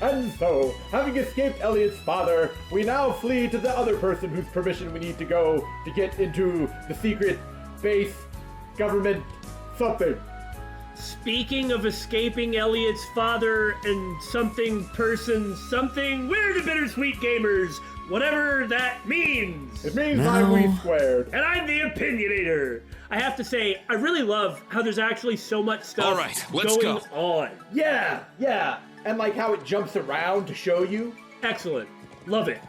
And so, having escaped Elliot's father, we now flee to the other person whose permission we need to go to get into the secret base government something. Speaking of escaping Elliot's father and something person something, we're the Bittersweet Gamers, whatever that means. It means we squared. And I'm the Opinionator. I have to say, I really love how there's actually so much stuff All right, let's going go. on. Yeah. And like how it jumps around to show you. Excellent. Love it.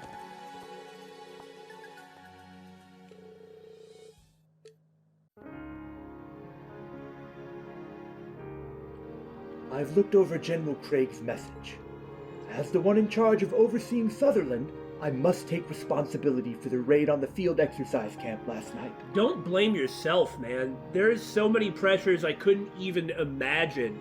I've looked over General Craig's message. As the one in charge of overseeing Sutherland, I must take responsibility for the raid on the field exercise camp last night. Don't blame yourself, man. There's so many pressures I couldn't even imagine.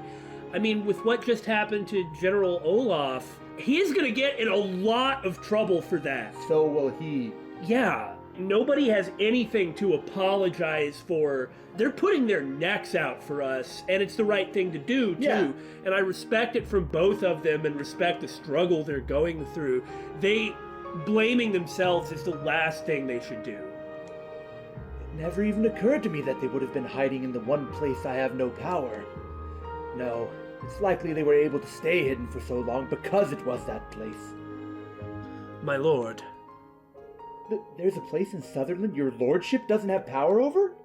I mean, with what just happened to General Olaf, he's gonna get in a lot of trouble for that. So will he. Yeah, nobody has anything to apologize for. They're putting their necks out for us, and it's the right thing to do, too. Yeah. And I respect it from both of them and respect the struggle they're going through. Blaming themselves is the last thing they should do. It never even occurred to me that they would have been hiding in the one place I have no power. No, it's likely they were able to stay hidden for so long because it was that place. My lord. There's a place in Sutherland your lordship doesn't have power over?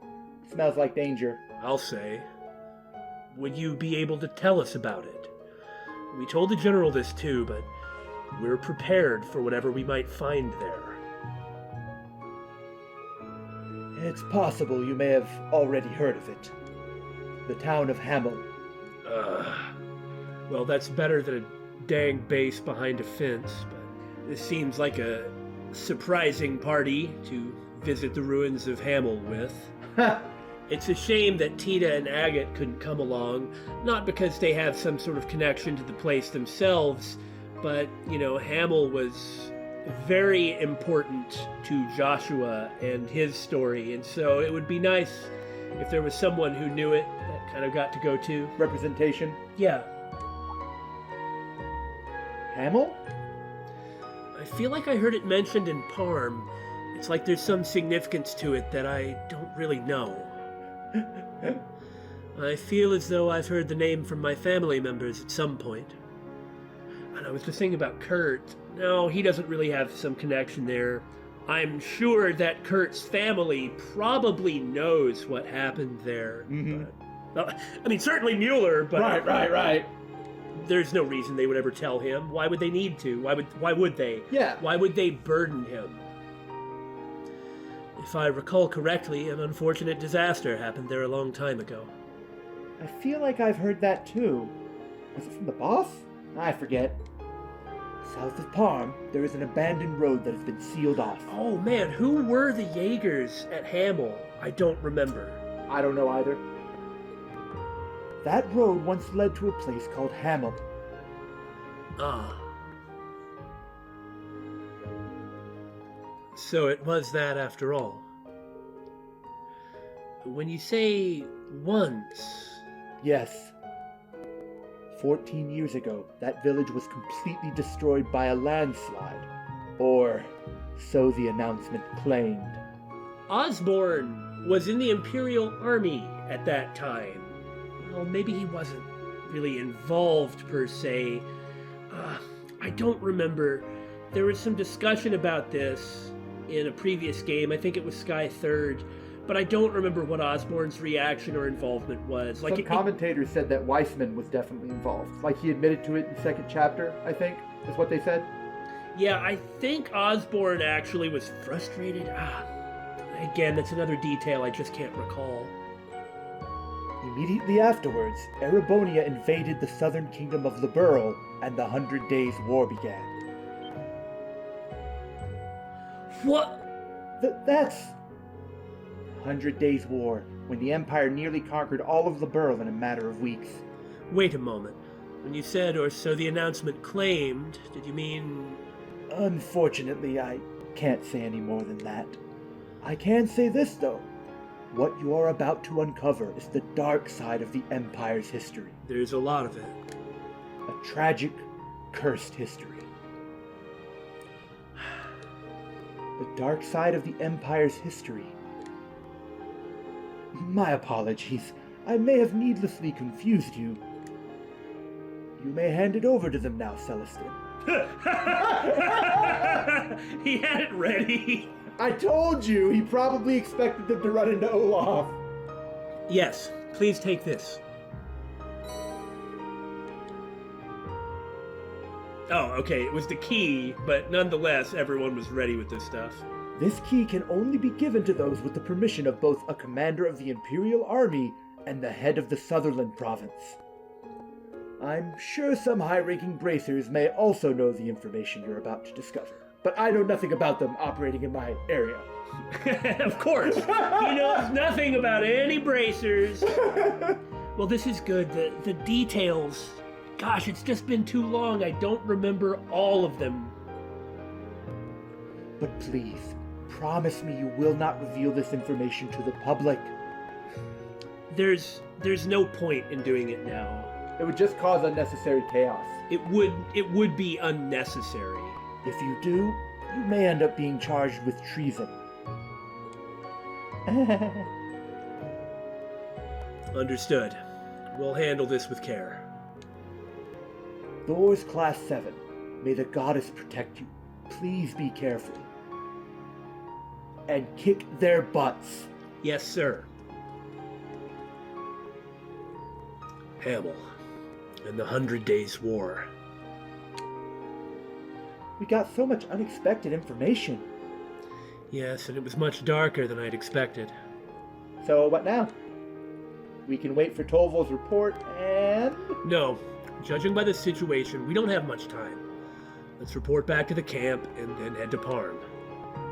Smells like danger. I'll say. Would you be able to tell us about it? We told the general this too, but we're prepared for whatever we might find there. It's possible you may have already heard of it. The town of Hamel. Well, that's better than a dang base behind a fence, but this seems like a surprising party to visit the ruins of Hamel with. It's a shame that Tita and Agate couldn't come along, not because they have some sort of connection to the place themselves, but, Hamel was very important to Joshua and his story, and so it would be nice if there was someone who knew it that kind of got to go too. Representation? Yeah. Hamel? I feel like I heard it mentioned in Parm. It's like there's some significance to it that I don't really know. I feel as though I've heard the name from my family members at some point. And I was just thinking about Kurt. No, he doesn't really have some connection there. I'm sure that Kurt's family probably knows what happened there. Mm-hmm. But, certainly Mueller, but... Right. There's no reason they would ever tell him. Why would they need to? Why would they? Yeah. Why would they burden him? If I recall correctly, an unfortunate disaster happened there a long time ago. I feel like I've heard that too. Was it from the boss? I forget. South of Parm, there is an abandoned road that has been sealed off. Oh man, who were the Jaegers at Hamel? I don't remember. I don't know either. That road once led to a place called Hamel. Ah. So it was that after all. When you say once... Yes. 14 years ago, that village was completely destroyed by a landslide. Or, so the announcement claimed. Osborne was in the Imperial Army at that time. Well, maybe he wasn't really involved per se. I don't remember. There was some discussion about this in a previous game. I think it was Sky 3rd. But I don't remember what Osborne's reaction or involvement was. Some commentators said that Weissman was definitely involved. Like he admitted to it in the second chapter, I think, is what they said. Yeah, I think Osborne actually was frustrated. Again, that's another detail I just can't recall. Immediately afterwards, Erebonia invaded the southern kingdom of Liberl, and the 100 Days' War began. What? That's... 100 Days' War, when the Empire nearly conquered all of Liberl in a matter of weeks. Wait a moment. When you said, or so the announcement claimed, did you mean... Unfortunately, I can't say any more than that. I can say this, though. What you are about to uncover is the dark side of the Empire's history. There's a lot of it. A tragic, cursed history. The dark side of the Empire's history. My apologies. I may have needlessly confused you. You may hand it over to them now, Celestin. He had it ready. I told you! He probably expected them to run into Olaf. Yes, please take this. Oh, okay, it was the key, but nonetheless, everyone was ready with this stuff. This key can only be given to those with the permission of both a commander of the Imperial Army and the head of the Sutherland province. I'm sure some high-ranking bracers may also know the information you're about to discover, but I know nothing about them operating in my area. Of course! He knows nothing about any bracers! Well, this is good. The details... Gosh, it's just been too long. I don't remember all of them. But please, promise me you will not reveal this information to the public. There's no point in doing it now. It would just cause unnecessary chaos. It would be unnecessary. If you do, you may end up being charged with treason. Understood. We'll handle this with care. Thor's Class 7. May the goddess protect you. Please be careful. And kick their butts. Yes, sir. Hamel and the 100 Days War. We got so much unexpected information. Yes, and it was much darker than I'd expected. So what now? We can wait for Tovol's report and... No. Judging by the situation, we don't have much time. Let's report back to the camp and then head to Parm.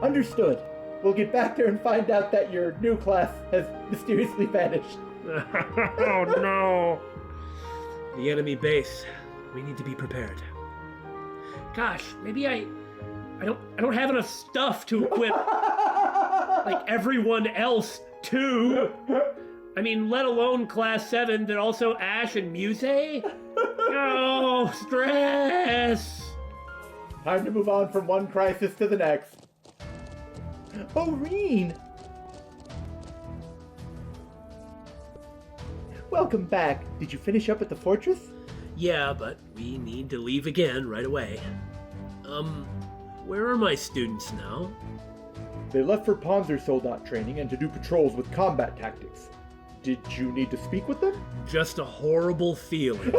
Understood. We'll get back there and find out that your new class has mysteriously vanished. Oh no! The enemy base. We need to be prepared. Gosh, maybe I don't have enough stuff to equip like everyone else too. I mean, let alone Class 7, then also Ash and Muse? Oh, stress! Time to move on from one crisis to the next. Oh, Rean! Welcome back. Did you finish up at the fortress? Yeah, but we need to leave again right away. Where are my students now? They left for Panzer Soldat training and to do patrols with combat tactics. Did you need to speak with them? Just a horrible feeling.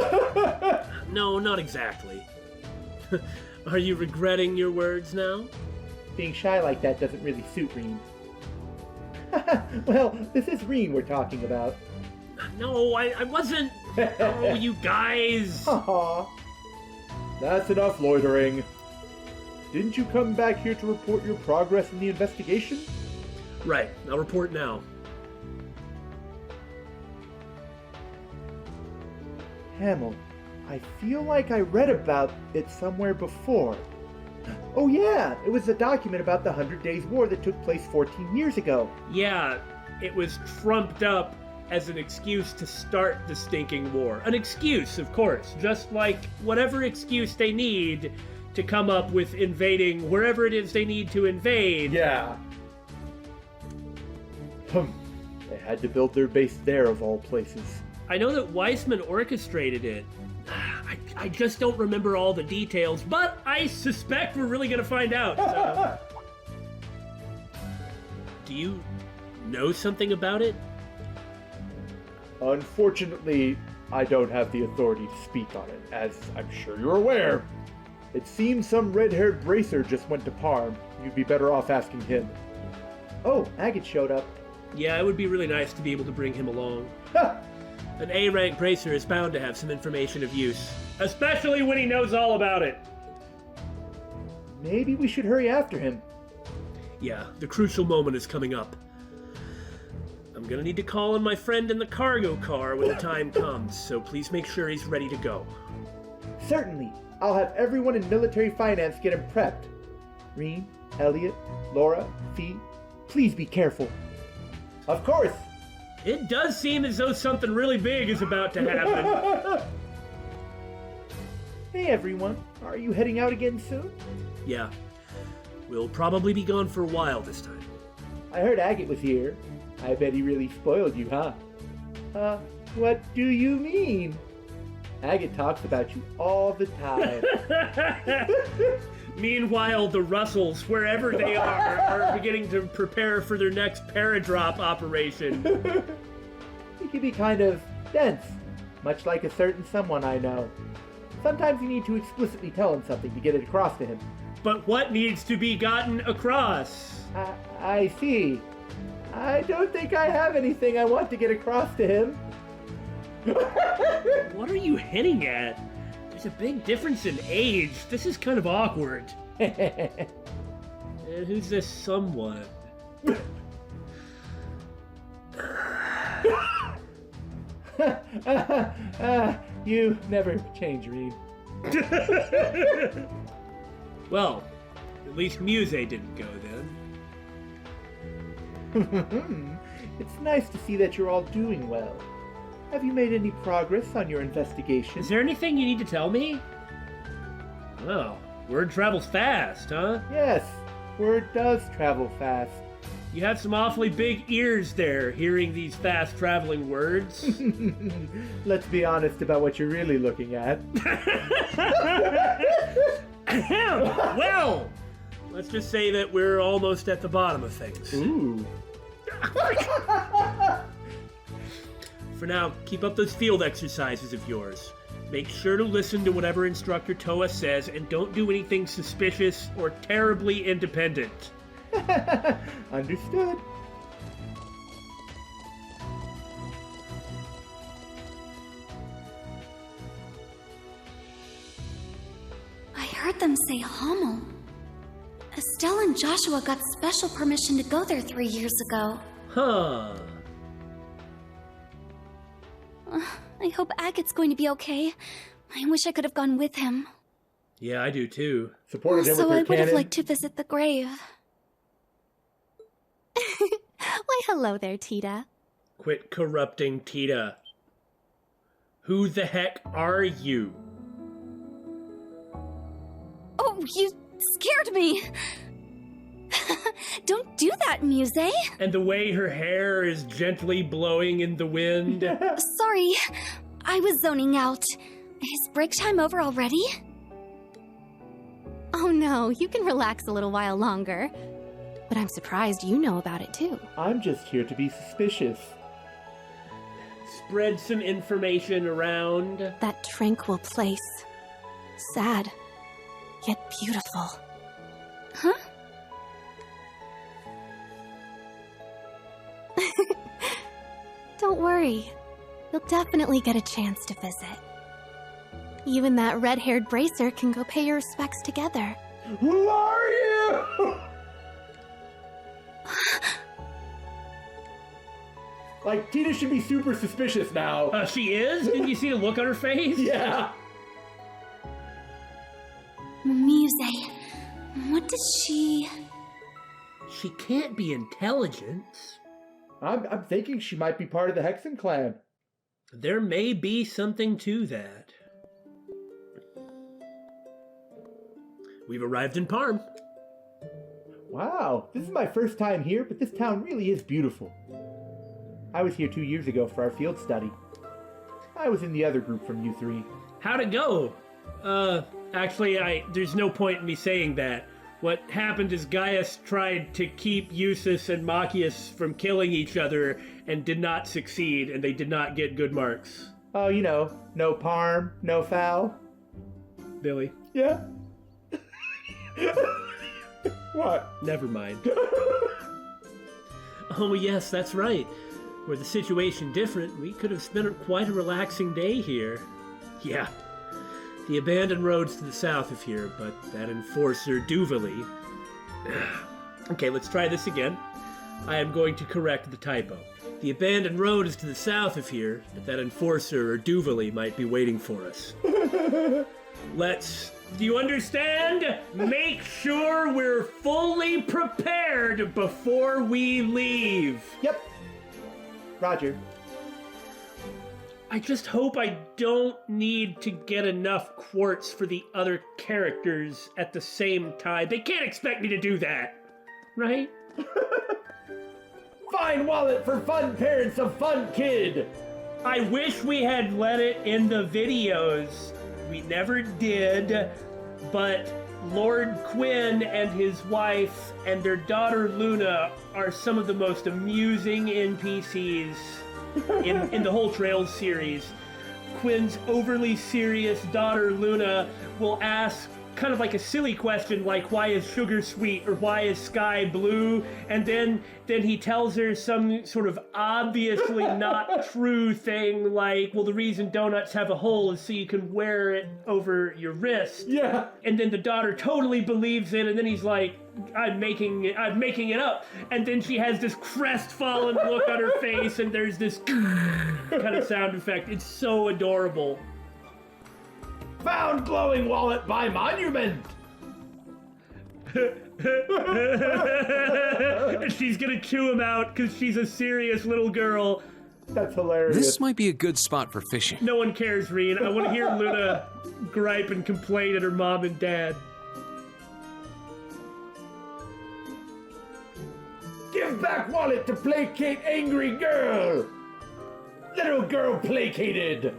No, not exactly. Are you regretting your words now? Being shy like that doesn't really suit Rean. Well, this is Rean we're talking about. No, I wasn't... Oh, you guys! Haha. That's enough loitering. Didn't you come back here to report your progress in the investigation? Right, I'll report now. Hamel, I feel like I read about it somewhere before. Oh yeah, it was a document about the 100 Days War that took place 14 years ago. Yeah, it was trumped up as an excuse to start the stinking war. An excuse, of course, just like whatever excuse they need to come up with invading wherever it is they need to invade. Yeah. They had to build their base there of all places. I know that Weissman orchestrated it. I just don't remember all the details, but I suspect we're really gonna find out. So. Do you know something about it? Unfortunately, I don't have the authority to speak on it, as I'm sure you're aware. It seems some red-haired bracer just went to Parm. You'd be better off asking him. Oh, Agate showed up. Yeah, it would be really nice to be able to bring him along. An A-rank bracer is bound to have some information of use, especially when he knows all about it. Maybe we should hurry after him. Yeah, the crucial moment is coming up. I'm gonna need to call on my friend in the cargo car when the time comes, so please make sure he's ready to go. Certainly. I'll have everyone in military finance get him prepped. Rean, Elliot, Laura, Fee, please be careful. Of course! It does seem as though something really big is about to happen. Hey everyone, are you heading out again soon? Yeah. We'll probably be gone for a while this time. I heard Agate was here. I bet he really spoiled you, huh? What do you mean? Agate talks about you all the time. Meanwhile, the Russells, wherever they are beginning to prepare for their next paradrop operation. He can be kind of dense, much like a certain someone I know. Sometimes you need to explicitly tell him something to get it across to him. But what needs to be gotten across? I see. I don't think I have anything I want to get across to him. What are you hinting at? There's a big difference in age. This is kind of awkward. And who's this someone? You never change, Rean. Well, at least Muse didn't go then. It's nice to see that you're all doing well. Have you made any progress on your investigation? Is there anything you need to tell me? Oh, word travels fast, huh? Yes, word does travel fast. You have some awfully big ears there, hearing these fast-traveling words. Let's be honest about what you're really looking at. Well, let's just say that we're almost at the bottom of things. Ooh. For now, keep up those field exercises of yours. Make sure to listen to whatever Instructor Toa says and don't do anything suspicious or terribly independent. Understood. I heard them say Hamel. Estelle and Joshua got special permission to go there 3 years ago. Huh. I hope Agate's going to be okay. I wish I could have gone with him. Yeah, I do too. Supported him with Also, your I would have cannon. liked to visit the grave. Why, hello there, Tita. Quit corrupting Tita. Who the heck are you? Oh, you scared me! Don't do that, Muse. And the way her hair is gently blowing in the wind. Sorry, I was zoning out. Is break time over already? Oh no, you can relax a little while longer. But I'm surprised you know about it too. I'm just here to be suspicious. Spread some information around. That tranquil place. Sad, yet beautiful. Huh? Don't worry. You'll definitely get a chance to visit. You and that red-haired bracer can go pay your respects together. Who are you? Like, Tina should be super suspicious now. She is? Didn't you see the look on her face? Yeah. Muse. What does she... She can't be intelligent. I'm thinking she might be part of the Hexen clan. There may be something to that. We've arrived in Parm. Wow, this is my first time here, but this town really is beautiful. I was here 2 years ago for our field study. I was in the other group from U3. How'd it go? Actually, there's no point in me saying that. What happened is Gaius tried to keep Eustace and Machias from killing each other and did not succeed, and they did not get good marks. Oh, you know, no parm, no foul. Billy, Yeah. What? never mind. Oh, yes, that's right. Were the situation different, we could have spent quite a relaxing day here. Yeah. The abandoned road's to the south of here, but that enforcer Duvally... Okay, let's try this again. I am going to correct the typo. The abandoned road is to the south of here, but that enforcer or Duvally might be waiting for us. Let's... Do you understand? Make sure we're fully prepared before we leave. Yep. Roger. I just hope I don't need to get enough quartz for the other characters at the same time. They can't expect me to do that, right? Fine wallet for fun parents of fun kid! I wish we had let it in the videos. We never did, but Lord Quinn and his wife and their daughter Luna are some of the most amusing NPCs in the whole Trails series. Quinn's overly serious daughter Luna will ask kind of like a silly question like, why is sugar sweet or why is sky blue? And then he tells her some sort of obviously not true thing like, well, the reason donuts have a hole is so you can wear it over your wrist. Yeah. And then the daughter totally believes it, and then he's like, I'm making it up. And then she has this crestfallen look on her face, and there's this kind of sound effect. It's so adorable. Found glowing wallet by monument! She's gonna chew him out because she's a serious little girl. That's hilarious. This might be a good spot for fishing. No one cares, Rean. I want to hear Luna gripe and complain at her mom and dad. Give back wallet to placate angry girl! Little girl placated!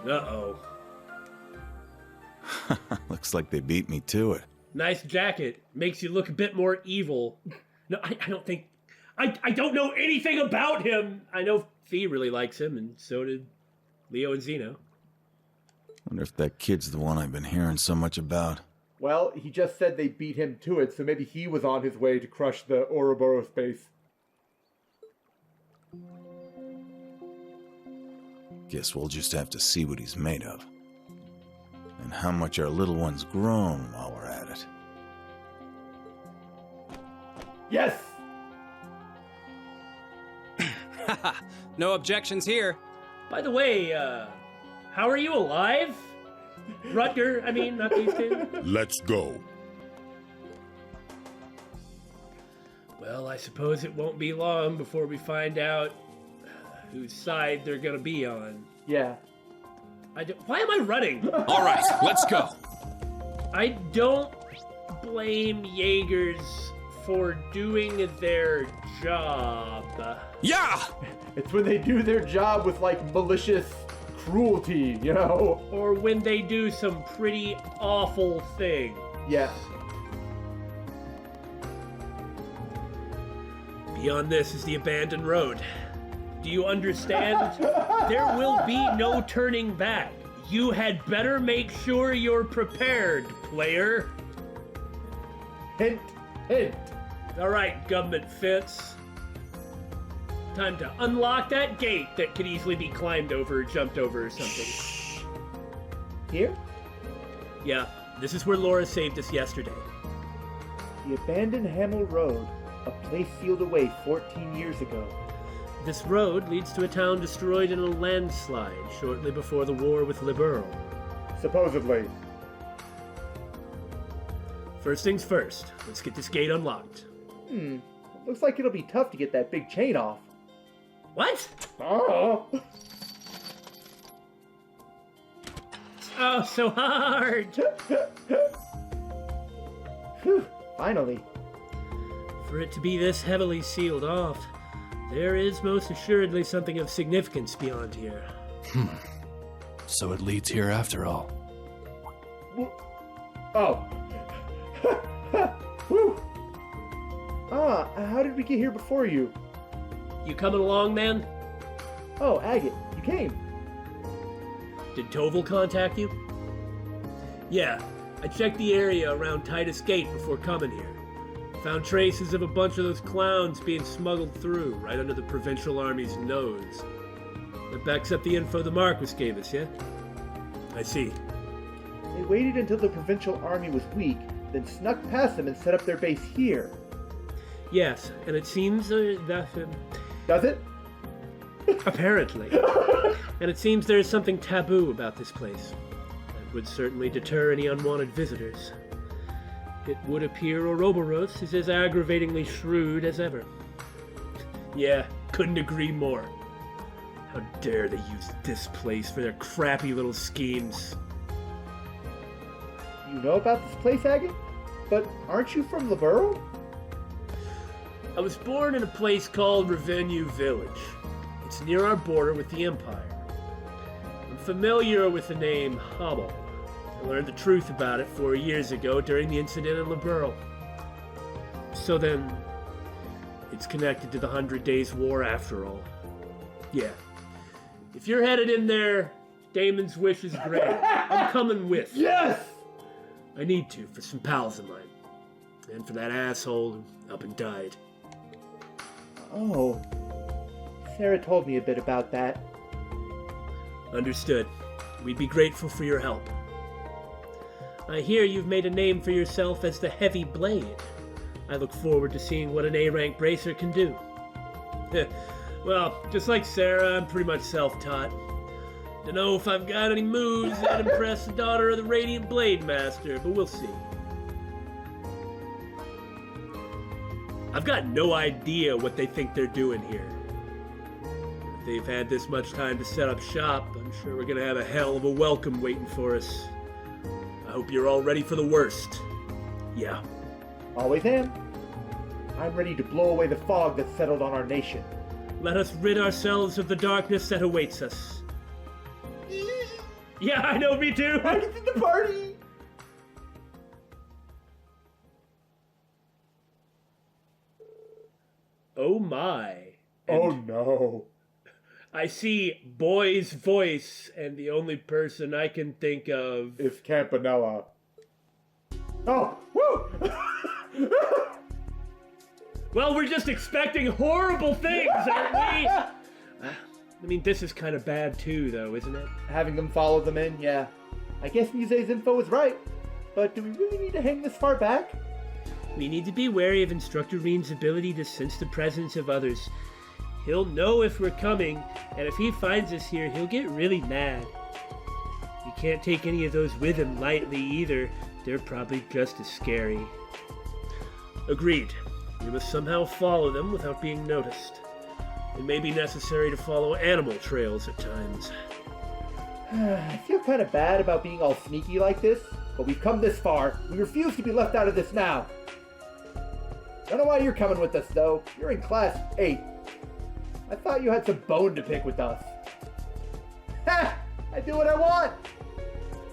Uh-oh. Looks like they beat me to it. Nice jacket. Makes you look a bit more evil. No, I don't think... I don't know anything about him. I know Fee really likes him, and so did Leo and Zeno. Wonder if that kid's the one I've been hearing so much about. Well, he just said they beat him to it, so maybe he was on his way to crush the Ouroboros base. Guess we'll just have to see what he's made of. And how much our little one's grown while we're at it. Yes! No objections here. By the way, how are you alive? Rutger, I mean, not these two. Let's go. Well, I suppose it won't be long before we find out whose side they're gonna be on. Yeah. Why am I running? All right, let's go. I don't blame Jaegers for doing their job. Yeah! It's when they do their job with, like, malicious cruelty, you know? Or when they do some pretty awful things. Yeah. Beyond this is the abandoned road. Do you understand? There will be no turning back. You had better make sure you're prepared, player. Hint, hint. All right, government fence. Time to unlock that gate that could easily be climbed over or jumped over or something. Here? Yeah, this is where Laura saved us yesterday. The abandoned Hamel Road, a place sealed away 14 years ago. This road leads to a town destroyed in a landslide shortly before the war with Liberl. Supposedly. First things first, let's get this gate unlocked. Looks like it'll be tough to get that big chain off. What? Oh! Oh, so hard! Whew, finally. For it to be this heavily sealed off, there is most assuredly something of significance beyond here. So it leads here after all. Oh. Whew. How did we get here before you? You coming along, man? Oh, Agate, you came. Did Toval contact you? Yeah, I checked the area around Titus Gate before coming here. Found traces of a bunch of those clowns being smuggled through, right under the Provincial Army's nose. That backs up the info the Marquis gave us, yeah? I see. They waited until the Provincial Army was weak, then snuck past them and set up their base here. Yes, and it seems that... Does it? apparently. And it seems there is something taboo about this place. That would certainly deter any unwanted visitors. It would appear Ouroboros is as aggravatingly shrewd as ever. Yeah, couldn't agree more. How dare they use this place for their crappy little schemes. You know about this place, Agate? But aren't you from Ouroboros? I was born in a place called Revenue Village. It's near our border with the Empire. I'm familiar with the name Hamel. I learned the truth about it 4 years ago during the incident in Ouroboros. So then, it's connected to the 100 Days War after all. Yeah. If you're headed in there, Damon's wish is granted. I'm coming with. Yes! I need to for some pals of mine. And for that asshole who up and died. Oh. Sarah told me a bit about that. Understood. We'd be grateful for your help. I hear you've made a name for yourself as the Heavy Blade. I look forward to seeing what an A-rank bracer can do. Well, just like Sarah, I'm pretty much self-taught. Dunno if I've got any moves that impress the daughter of the Radiant Blade Master, but we'll see. I've got no idea what they think they're doing here. If they've had this much time to set up shop, I'm sure we're gonna have a hell of a welcome waiting for us. I hope you're all ready for the worst. Yeah. Always am. I'm ready to blow away the fog that's settled on our nation. Let us rid ourselves of the darkness that awaits us. Yeah, I know, me too. I can see the party! Oh my. Oh And no. I see Boy's voice, and the only person I can think of... It's Campanella. Oh, woo! Well, we're just expecting horrible things, aren't we? I mean, this is kind of bad too, though, isn't it? Having them follow them in, yeah. I guess Muse's info is right. But do we really need to hang this far back? We need to be wary of Instructor Rean's ability to sense the presence of others. He'll know if we're coming, and if he finds us here, he'll get really mad. You can't take any of those with him lightly either. They're probably just as scary. Agreed. We must somehow follow them without being noticed. It may be necessary to follow animal trails at times. I feel kind of bad about being all sneaky like this, but we've come this far. We refuse to be left out of this now. Don't know why you're coming with us, though. You're in Class 8. I thought you had some bone to pick with us. Ha! I do what I want!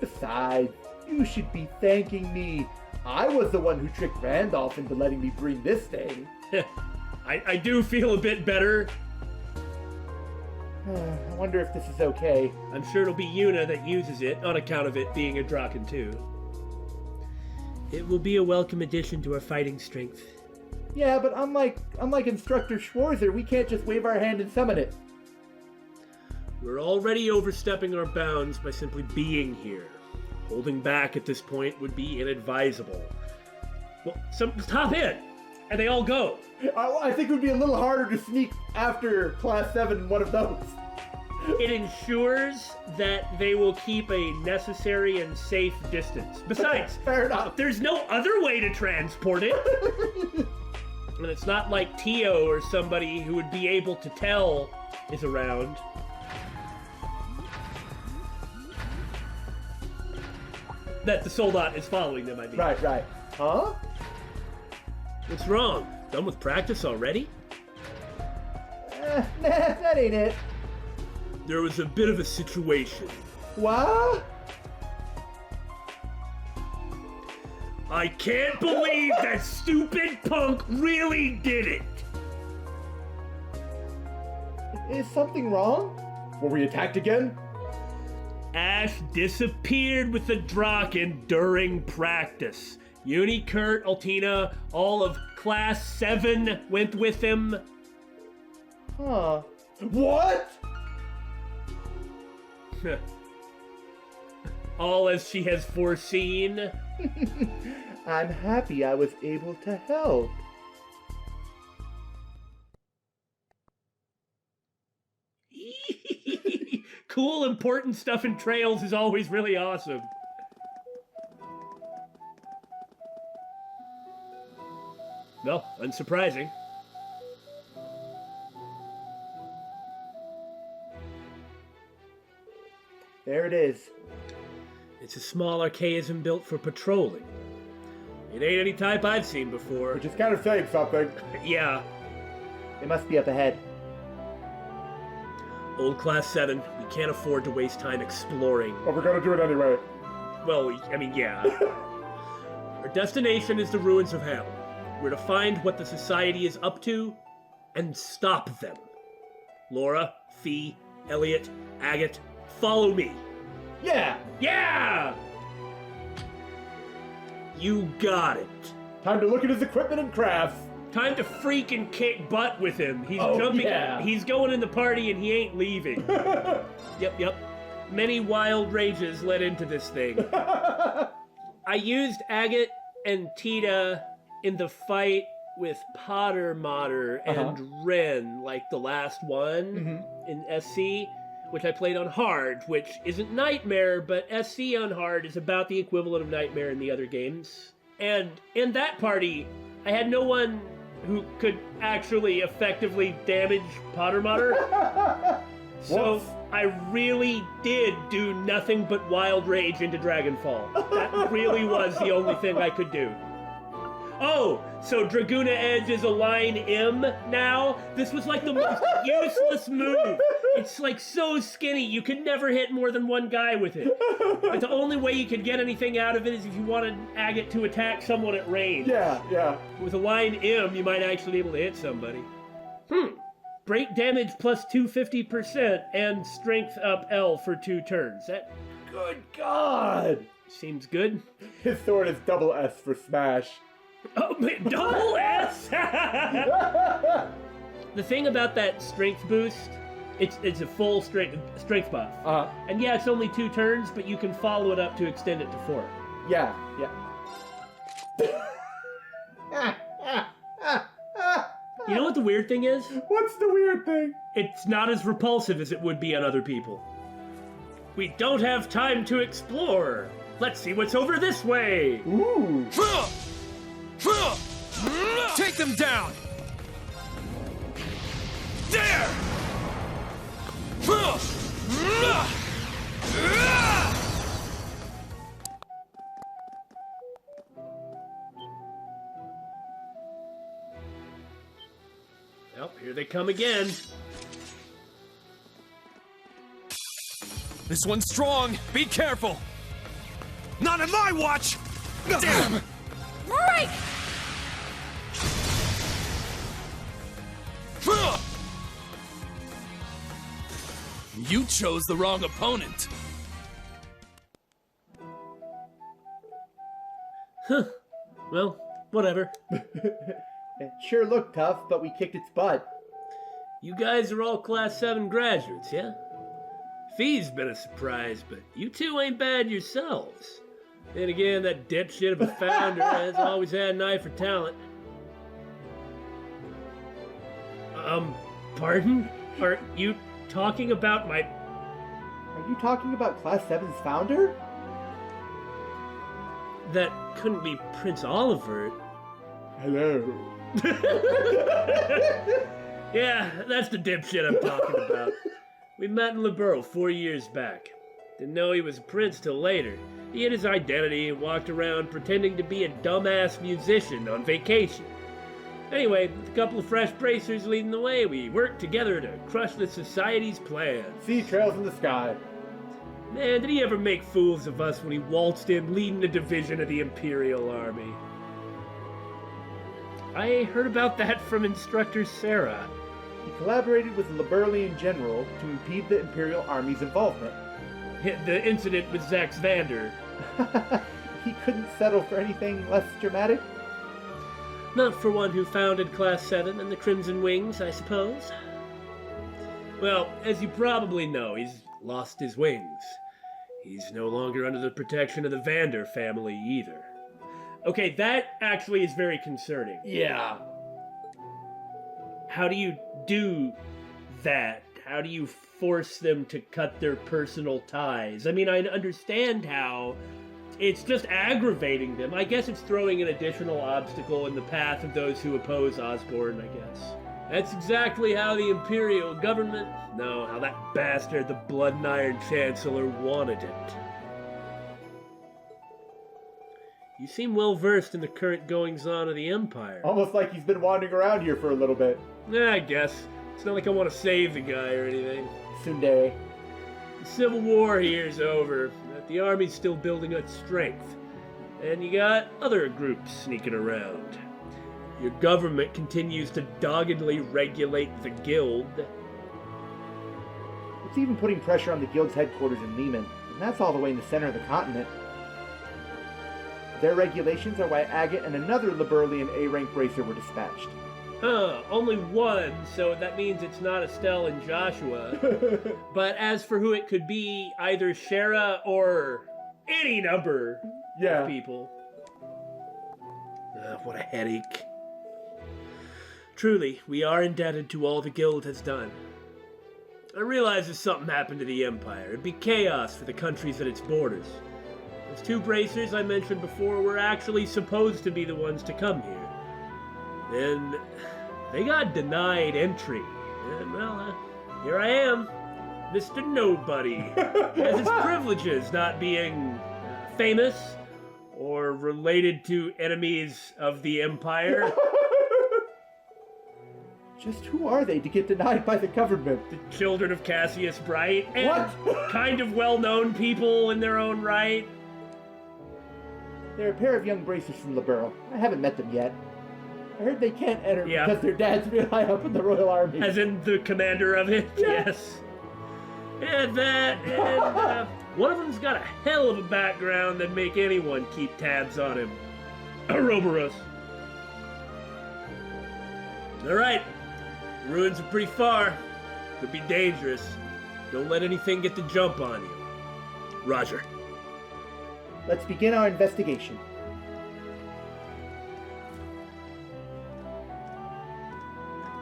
Besides, you should be thanking me. I was the one who tricked Randolph into letting me bring this thing. I do feel a bit better. I wonder if this is okay. I'm sure it'll be Yuna that uses it, on account of it being a Draken too. It will be a welcome addition to our fighting strength. Yeah, but unlike Instructor Schwarzer, we can't just wave our hand and summon it. We're already overstepping our bounds by simply being here. Holding back at this point would be inadvisable. Well, hop in, and they all go. I think it would be a little harder to sneak after Class 7 in one of those. It ensures that they will keep a necessary and safe distance. Besides, Fair enough. there's no other way to transport it. And it's not like Tio or somebody who would be able to tell is around. That the Soldat is following them, I mean. Right. Huh? What's wrong? Done with practice already? Nah, that ain't it. There was a bit of a situation. What? I can't believe that stupid punk really did it! Is something wrong? Were we attacked again? Ash disappeared with the Draken during practice. Uni, Kurt, Altina, all of Class 7 went with him. Huh. What? All as she has foreseen. I'm happy I was able to help. Cool, important stuff in trails is always really awesome. Well, unsurprising. There it is. It's a small archaism built for patrolling. It ain't any type I've seen before. Which is kind of saying something. Yeah. It must be up ahead. Old Class 7, we can't afford to waste time exploring. But we're gonna do it anyway. Well, yeah. Our destination is the ruins of Hamel. We're to find what the Society is up to and stop them. Laura, Fee, Elliot, Agate, follow me. Yeah! Yeah! You got it. Time to look at his equipment and crafts. Time to freaking kick butt with him. He's jumping. Yeah. He's going in the party and he ain't leaving. Yep. Many wild rages led into this thing. I used Agate and Tita in the fight with Potter Mater and Rean, like the last one in SC, which I played on hard, which isn't Nightmare, but SC on hard is about the equivalent of Nightmare in the other games. And in that party, I had no one who could actually effectively damage Potter Mater. So I really did do nothing but wild rage into Dragonfall. That really was the only thing I could do. Oh, so Dragoona Edge is a line M now? This was like the most useless move. It's like so skinny, you could never hit more than one guy with it. But the only way you could get anything out of it is if you wanted Agate to attack someone at range. Yeah. With a line M, you might actually be able to hit somebody. Break damage plus 250% and strength up L for 2 turns. That Good God! seems good. His sword is double S for smash. Oh, double S! The thing about that strength boost, it's a full strength buff. And yeah, it's only 2 turns, but you can follow it up to extend it to 4. Yeah. You know what the weird thing is? What's the weird thing? It's not as repulsive as it would be on other people. We don't have time to explore. Let's see what's over this way. Ooh. Take them down! There! Well, here they come again. This one's strong! Be careful! Not on my watch! Damn! Right! You chose the wrong opponent. Well, whatever. It sure looked tough, but we kicked its butt. You guys are all Class 7 graduates, yeah? Fee's been a surprise, but you two ain't bad yourselves. Then again, that dipshit of a founder has always had an eye for talent. Pardon? Are you talking about my... Are you talking about Class 7's founder? That couldn't be Prince Oliver. Hello. Yeah, that's the dipshit I'm talking about. We met in Ouroboros 4 years back. Didn't know he was a prince till later. He hid his identity and walked around pretending to be a dumbass musician on vacation. Anyway, with a couple of fresh bracers leading the way, we worked together to crush the Society's plans. See trails in the sky. Man, did he ever make fools of us when he waltzed in leading a division of the Imperial Army. I heard about that from Instructor Sarah. He collaborated with the Liberlian general to impede the Imperial Army's involvement. The incident with Zax Vander. He couldn't settle for anything less dramatic? Not for one who founded Class 7 and the Crimson Wings, I suppose. Well, as you probably know, he's lost his wings. He's no longer under the protection of the Vander family either. Okay, that actually is very concerning. Yeah. How do you do that? How do you force them to cut their personal ties? I mean, I understand how it's just aggravating them. I guess it's throwing an additional obstacle in the path of those who oppose Osborne, I guess. That's exactly how the Imperial government, no, how that bastard, the Blood and Iron Chancellor, wanted it. You seem well versed in the current goings-on of the Empire. Almost like he's been wandering around here for a little bit. Yeah, I guess. It's not like I want to save the guy or anything. Tsundere. The Civil War here's over, but the army's still building its strength. And you got other groups sneaking around. Your government continues to doggedly regulate the guild. It's even putting pressure on the guild's headquarters in Lehman, and that's all the way in the center of the continent. Their regulations are why Agate and another Liberalian A-rank bracer were dispatched. Huh, only one, so that means it's not Estelle and Joshua. But as for who it could be, either Shara or any number of people. What a headache. Truly, we are indebted to all the guild has done. I realize if something happened to the Empire, it'd be chaos for the countries at its borders. Those two bracers I mentioned before were actually supposed to be the ones to come here. Then they got denied entry. And, well, here I am, Mr. Nobody. Has his privileges not being famous or related to enemies of the Empire. Just who are they to get denied by the government? The children of Cassius Bright. And What? kind of well-known people in their own right. They're a pair of young bracers from Liberal. I haven't met them yet. I heard they can't enter because their dad's real high up in the Royal Army. As in the commander of it? Yeah. Yes. And that, and one of them's got a hell of a background that'd make anyone keep tabs on him. Ouroboros. Alright. The ruins are pretty far. Could be dangerous. Don't let anything get the jump on you. Roger. Let's begin our investigation.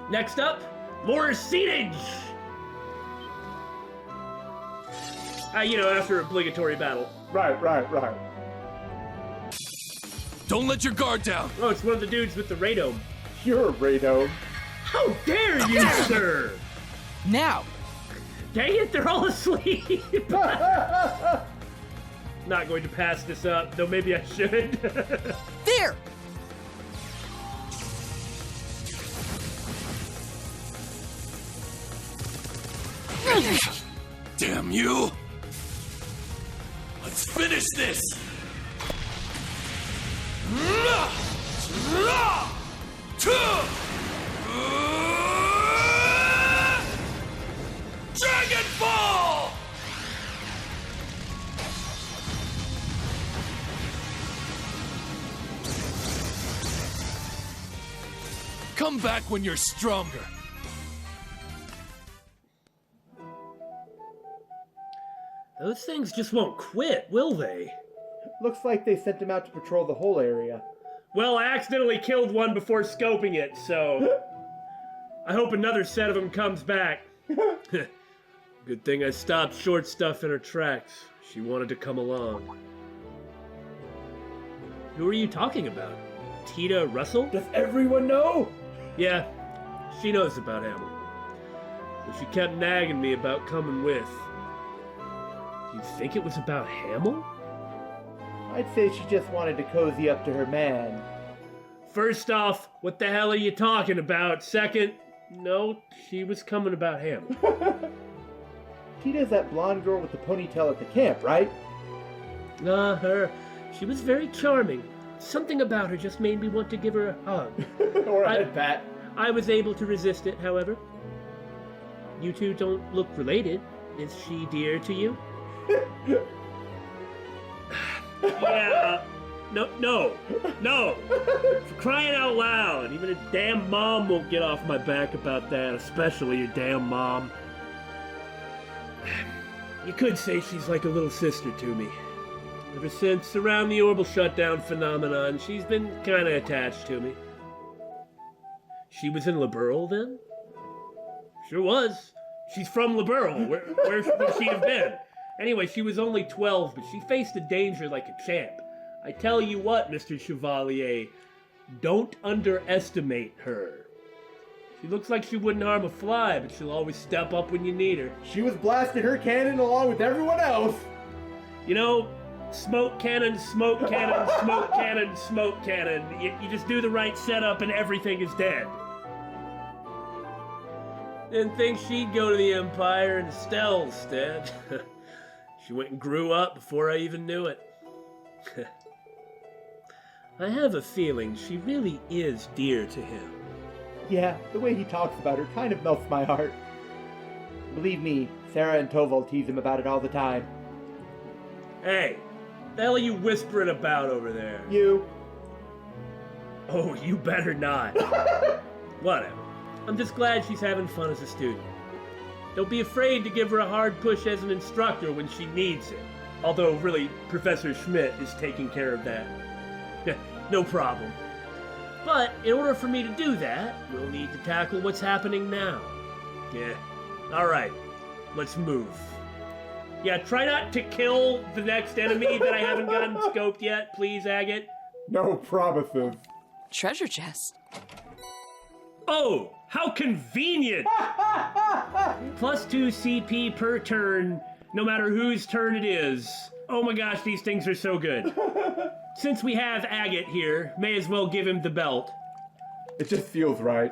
Next up, more siege! After obligatory battle. Right. Don't let your guard down. Oh, it's one of the dudes with the radome. You're a Radome. How dare you, sir! Now! Dang it, they're all asleep! Not going to pass this up, though maybe I should. There! Damn you! Let's finish this! Dragon Ball! Come back when you're stronger. Those things just won't quit, will they? Looks like they sent him out to patrol the whole area. Well, I accidentally killed one before scoping it, so I hope another set of them comes back. Good thing I stopped short stuff in her tracks. She wanted to come along. Who are you talking about? Tita Russell? Does everyone know? Yeah, she knows about Hamel. But she kept nagging me about coming with. You think it was about Hamel? I'd say she just wanted to cozy up to her man. First off, what the hell are you talking about? Second, no, she was coming about Hamel. Tita's that blonde girl with the ponytail at the camp, right? Her. She was very charming. Something about her just made me want to give her a hug. Or a head pat. I was able to resist it, however. You two don't look related. Is she dear to you? Yeah. No. For crying out loud. Even a damn mom won't get off my back about that, especially your damn mom. You could say she's like a little sister to me. Ever since around the orbital shutdown phenomenon, she's been kinda attached to me. She was in Liberal then? Sure was. She's from Liberal. Where would she have been? Anyway, she was only 12, but she faced the danger like a champ. I tell you what, Mr. Chevalier, don't underestimate her. She looks like she wouldn't harm a fly, but she'll always step up when you need her. She was blasting her cannon along with everyone else. You know, smoke cannon, smoke cannon, smoke cannon, smoke cannon. You just do the right setup and everything is dead. Didn't think she'd go to the Empire and Estelle instead. She went and grew up before I even knew it. I have a feeling she really is dear to him. Yeah, the way he talks about her kind of melts my heart. Believe me, Sarah and Toval tease him about it all the time. Hey, the hell are you whispering about over there? You. Oh, you better not. Whatever. I'm just glad she's having fun as a student. Don't be afraid to give her a hard push as an instructor when she needs it. Although, really, Professor Schmidt is taking care of that. No problem. But, in order for me to do that, we'll need to tackle what's happening now. Yeah. Alright. Let's move. Yeah, try not to kill the next enemy that I haven't gotten scoped yet, please, Agate. No promises. Treasure chest. Oh, how convenient! +2 CP per turn, no matter whose turn it is. Oh my gosh, these things are so good. Since we have Agate here, may as well give him the belt. It just feels right.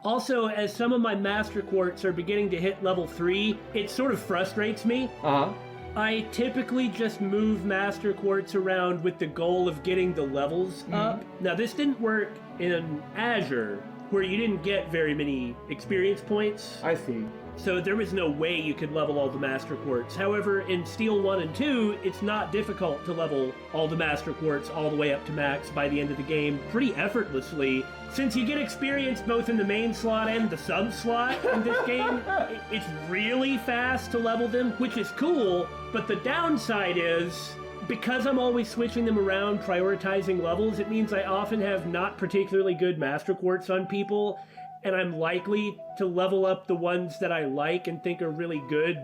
Also, as some of my Master Quartz are beginning to hit level 3, it sort of frustrates me. Uh-huh. I typically just move Master Quartz around with the goal of getting the levels up. Now, this didn't work in Azure, where you didn't get very many experience points. I see. So there was no way you could level all the Master Quartz. However, in Steel 1 and 2, it's not difficult to level all the Master Quartz all the way up to max by the end of the game pretty effortlessly. Since you get experience both in the main slot and the sub slot in this game, it's really fast to level them, which is cool, but the downside is, because I'm always switching them around, prioritizing levels, it means I often have not particularly good Master Quartz on people, and I'm likely to level up the ones that I like and think are really good,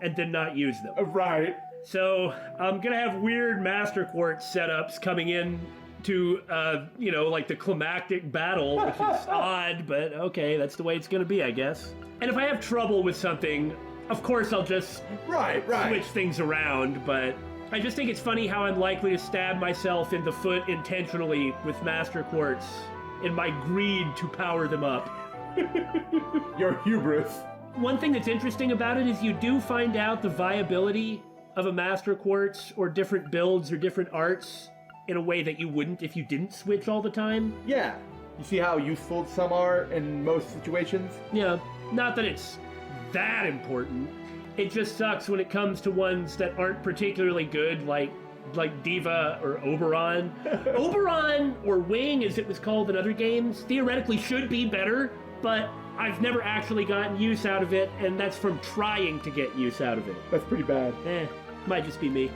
and then not use them. Right. So, I'm gonna have weird Master Quartz setups coming in to, like the climactic battle, which is odd, but okay, that's the way it's gonna be, I guess. And if I have trouble with something, of course I'll just switch things around, but I just think it's funny how I'm likely to stab myself in the foot intentionally with Master Quartz in my greed to power them up. Your hubris. One thing that's interesting about it is you do find out the viability of a Master Quartz or different builds or different arts in a way that you wouldn't if you didn't switch all the time. Yeah. You see how useful some are in most situations? Yeah, not that it's that important. It just sucks when it comes to ones that aren't particularly good, like Diva or Oberon. Oberon, or Wing as it was called in other games, theoretically should be better, but I've never actually gotten use out of it, and that's from trying to get use out of it. That's pretty bad. Might just be me.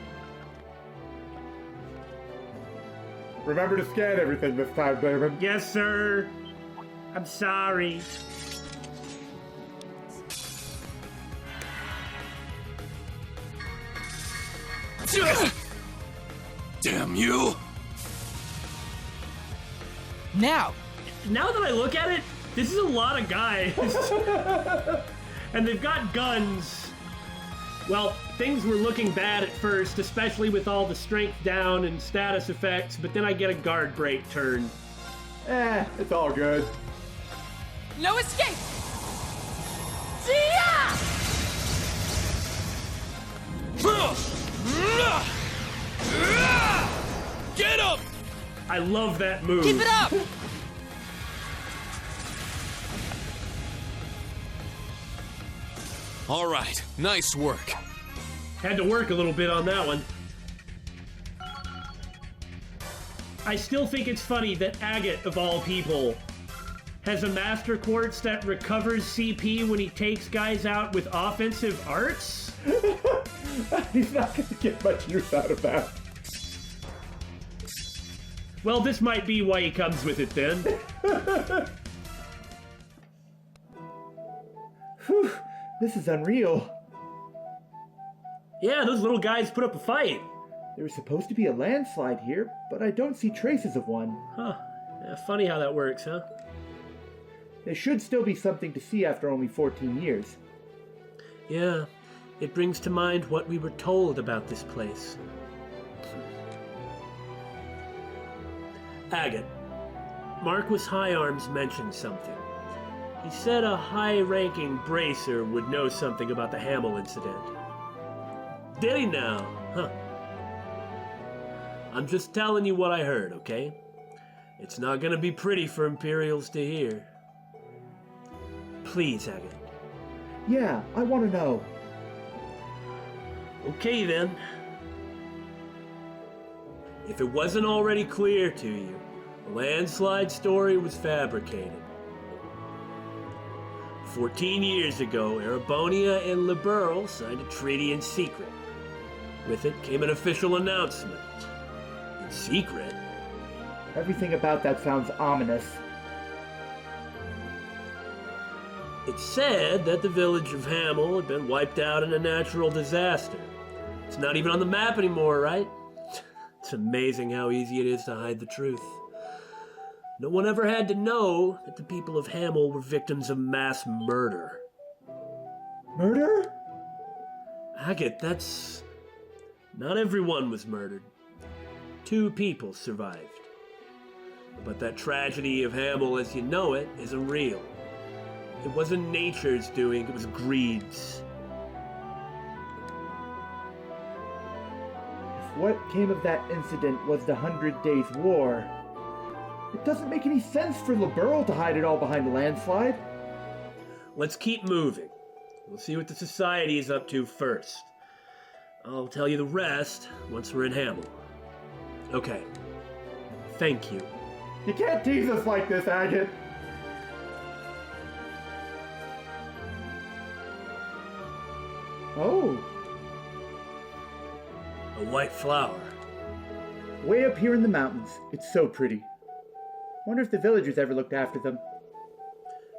Remember to scan everything this time, Damon. Yes, sir. I'm sorry. Damn you! Now! Now that I look at it, this is a lot of guys. And they've got guns. Well, things were looking bad at first, especially with all the strength down and status effects, but then I get a guard break turn. It's all good. No escape! Zia! Get him! I love that move. Keep it up! All right, nice work. Had to work a little bit on that one. I still think it's funny that Agate, of all people, has a Master Quartz that recovers CP when he takes guys out with offensive arts? He's not going to get much use out of that. Well, this might be why he comes with it then. Whew, this is unreal. Yeah, those little guys put up a fight. There was supposed to be a landslide here, but I don't see traces of one. Huh. Yeah, funny how that works, huh? There should still be something to see after only 14 years. Yeah, it brings to mind what we were told about this place. Agate, Marquis Higharms mentioned something. He said a high-ranking bracer would know something about the Hamel incident. Did he now? Huh. I'm just telling you what I heard, okay? It's not gonna be pretty for Imperials to hear. Please, Agate. Yeah, I want to know. Okay then. If it wasn't already clear to you, the landslide story was fabricated. 14 years ago, Erebonia and Liberl signed a treaty in secret. With it came an official announcement. In secret? Everything about that sounds ominous. It said that the village of Hamel had been wiped out in a natural disaster. It's not even on the map anymore, right? It's amazing how easy it is to hide the truth. No one ever had to know that the people of Hamel were victims of mass murder. Murder? Agate, that's... Not everyone was murdered. 2 people survived. But that tragedy of Hamel as you know it isn't real. It wasn't nature's doing, it was greed's. If what came of that incident was the 100 Days' War, it doesn't make any sense for Liberl to hide it all behind a landslide. Let's keep moving. We'll see what the Society is up to first. I'll tell you the rest once we're in Hamel. Okay. Thank you. You can't tease us like this, Agate. Oh. A white flower. Way up here in the mountains. It's so pretty. Wonder if the villagers ever looked after them.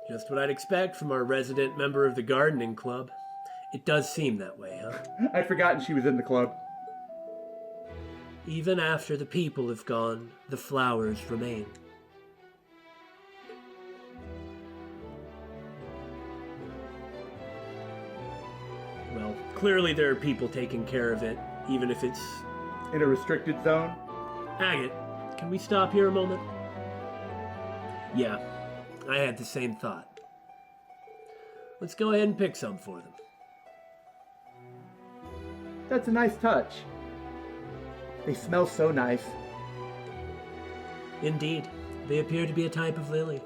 Just what I'd expect from our resident member of the gardening club. It does seem that way, huh? I'd forgotten she was in the club. Even after the people have gone, the flowers remain. Well, clearly there are people taking care of it, even if it's... In a restricted zone? Agate, can we stop here a moment? Yeah, I had the same thought. Let's go ahead and pick some for them. That's a nice touch. They smell so nice. Indeed, they appear to be a type of lily.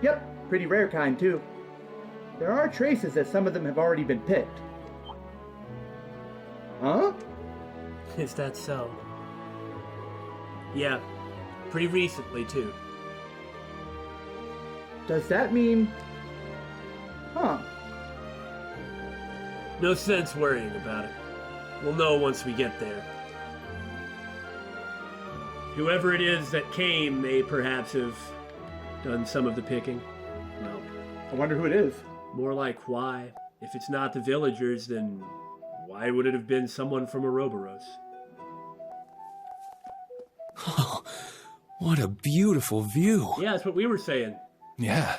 Yep, pretty rare kind too. There are traces that some of them have already been picked. Huh? Is that so? Yeah, pretty recently too. Does that mean... Huh. No sense worrying about it. We'll know once we get there. Whoever it is that came may perhaps have done some of the picking. Well, I wonder who it is. more like why. If it's not the villagers, then why would it have been someone from Ouroboros? Oh, what a beautiful view. Yeah, that's what we were saying. Yeah,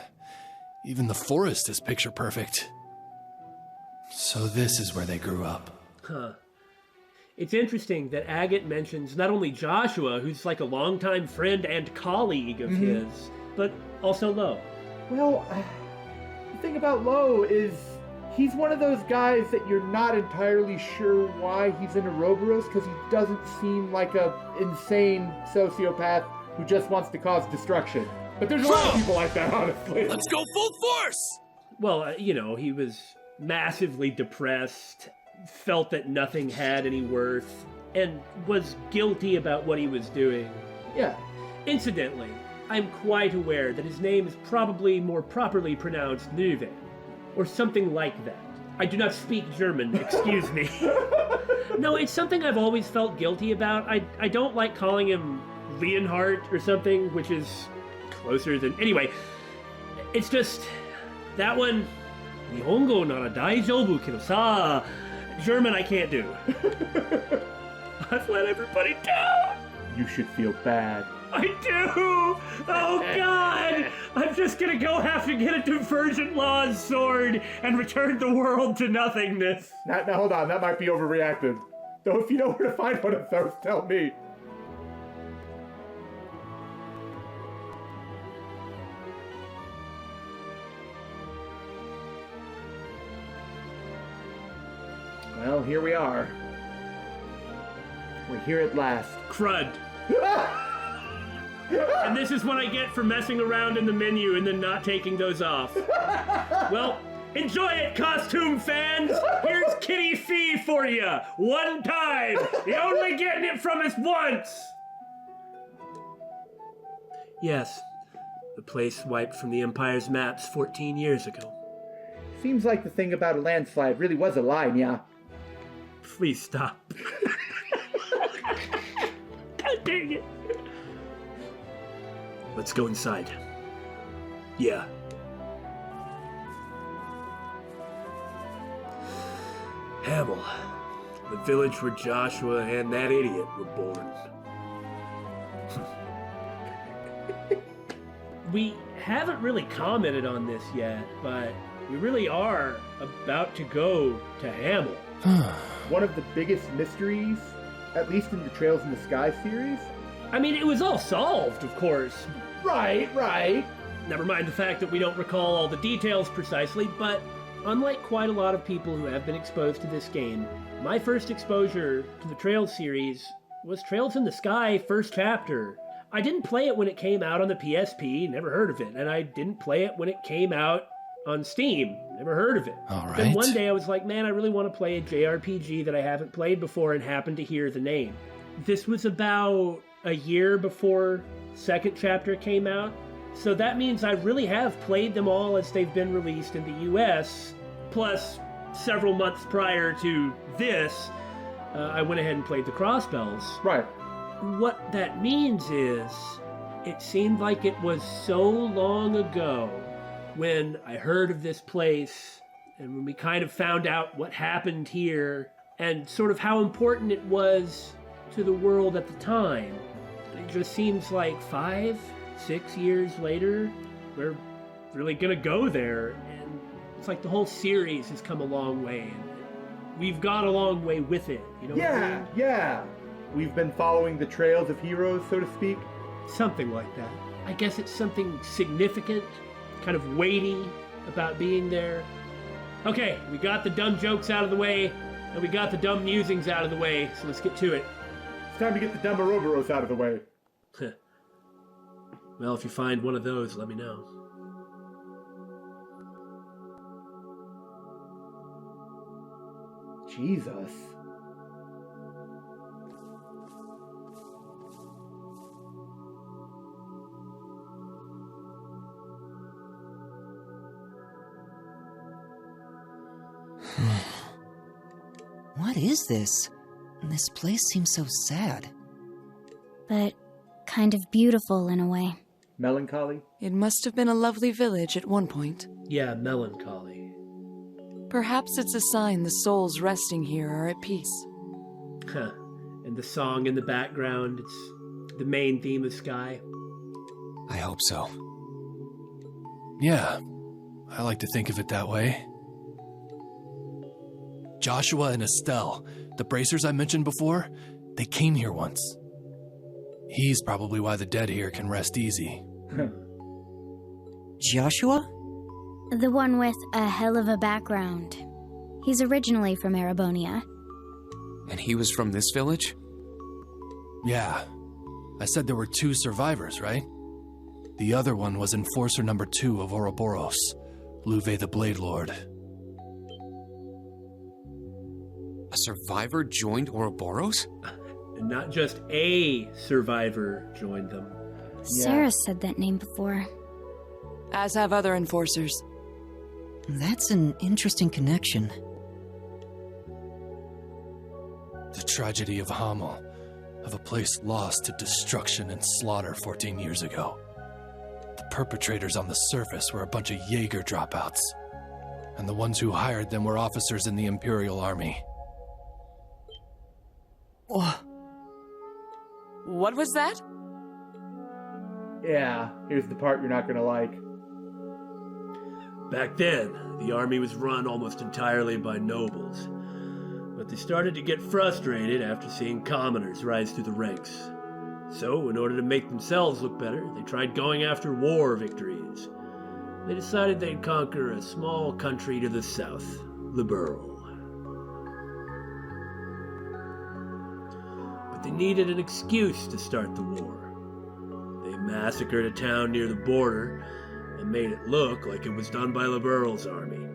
even the forest is picture perfect. So this is where they grew up. Huh. It's interesting that Agate mentions not only Joshua, who's like a longtime friend and colleague of his, but also Lo. Well, the thing about Lo is he's one of those guys that you're not entirely sure why he's in Ouroboros, because he doesn't seem like a insane sociopath who just wants to cause destruction. But there's a lot of people like that, honestly. Let's go full force! Well, he was massively depressed, felt that nothing had any worth, and was guilty about what he was doing. Yeah. Incidentally, I'm quite aware that his name is probably more properly pronounced Löwe, or something like that. I do not speak German, excuse me. No, it's something I've always felt guilty about. I don't like calling him Leonhardt or something, which is closer than... Anyway, it's just... That one... Nihongo nara daijoubu kedo sa... German I can't do. I've let everybody down. You should feel bad. I do! Oh God! I'm just gonna go have to get a Divergent Laws sword and return the world to nothingness. Now hold on, that might be overreacted. Though if you know where to find one of those, tell me. Well, here we are. We're here at last. Crud. And this is what I get for messing around in the menu and then not taking those off. Well, enjoy it, costume fans! Here's Kitty Fee for you! One time! You're only getting it from us once! Yes, the place wiped from the Empire's maps 14 years ago. Seems like the thing about a landslide really was a lie, yeah. Please stop. God dang it. Let's go inside. Yeah. Hamel, the village where Joshua and that idiot were born. We haven't really commented on this yet, but we really are about to go to Hamel. One of the biggest mysteries, at least in the Trails in the Sky series. I mean, it was all solved, of course. Right. Never mind the fact that we don't recall all the details precisely, but unlike quite a lot of people who have been exposed to this game, my first exposure to the Trails series was Trails in the Sky first chapter. I didn't play it when it came out on the PSP, never heard of it, and I didn't play it when it came out on Steam, never heard of it. All right. Then one day I was like, man, I really want to play a JRPG that I haven't played before, and happened to hear the name. This was about a year before second chapter came out, so that means I really have played them all as they've been released in the US, plus several months prior to this, I went ahead and played the Crossbells. Right. What that means is, it seemed like it was so long ago when I heard of this place, and when we kind of found out what happened here, and sort of how important it was to the world at the time. It just seems like 5-6 years later, we're really gonna go there, and it's like the whole series has come a long way, and we've gone a long way with it, you know what I mean? Yeah. We've been following the trails of heroes, so to speak. Something like that. I guess it's something significant, kind of weighty about being there. Okay, we got the dumb jokes out of the way, and we got the dumb musings out of the way, so let's get to it. It's time to get the dumb Ouroboros out of the way. Well, if you find one of those, let me know. Jesus. What is this? This place seems so sad. But kind of beautiful in a way. Melancholy? It must have been a lovely village at one point. Yeah, melancholy. Perhaps it's a sign the souls resting here are at peace. Huh. And the song in the background, it's the main theme of Sky. I hope so. Yeah, I like to think of it that way. Joshua and Estelle, the bracers I mentioned before, they came here once. He's probably why the dead here can rest easy. Joshua? The one with a hell of a background. He's originally from Erebonia. And he was from this village? Yeah. I said there were 2 survivors, right? The other one was Enforcer number 2 of Ouroboros, Louvet the Blade Lord. A survivor joined Ouroboros? And not just a survivor joined them. Sarah said that name before. As have other enforcers. That's an interesting connection. The tragedy of Hamel, of a place lost to destruction and slaughter 14 years ago. The perpetrators on the surface were a bunch of Jaeger dropouts, and the ones who hired them were officers in the Imperial Army. What was that? Yeah, here's the part you're not gonna like. Back then, the army was run almost entirely by nobles, but they started to get frustrated after seeing commoners rise through the ranks. So, in order to make themselves look better, they tried going after war victories. They decided they'd conquer a small country to the south, Liberl. But they needed an excuse to start the war. They massacred a town near the border and made it look like it was done by Liberl's army.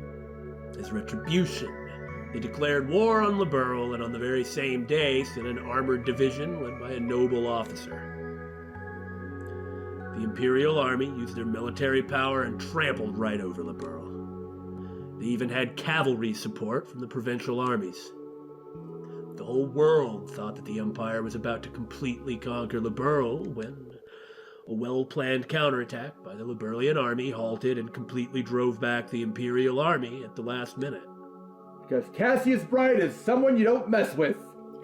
As retribution, they declared war on Liberl, and on the very same day sent an armored division led by a noble officer. The Imperial Army used their military power and trampled right over Liberl. They even had cavalry support from the provincial armies. The whole world thought that the Empire was about to completely conquer Liberl when a well-planned counterattack by the Liberlian army halted and completely drove back the Imperial Army at the last minute. Because Cassius Bright is someone you don't mess with.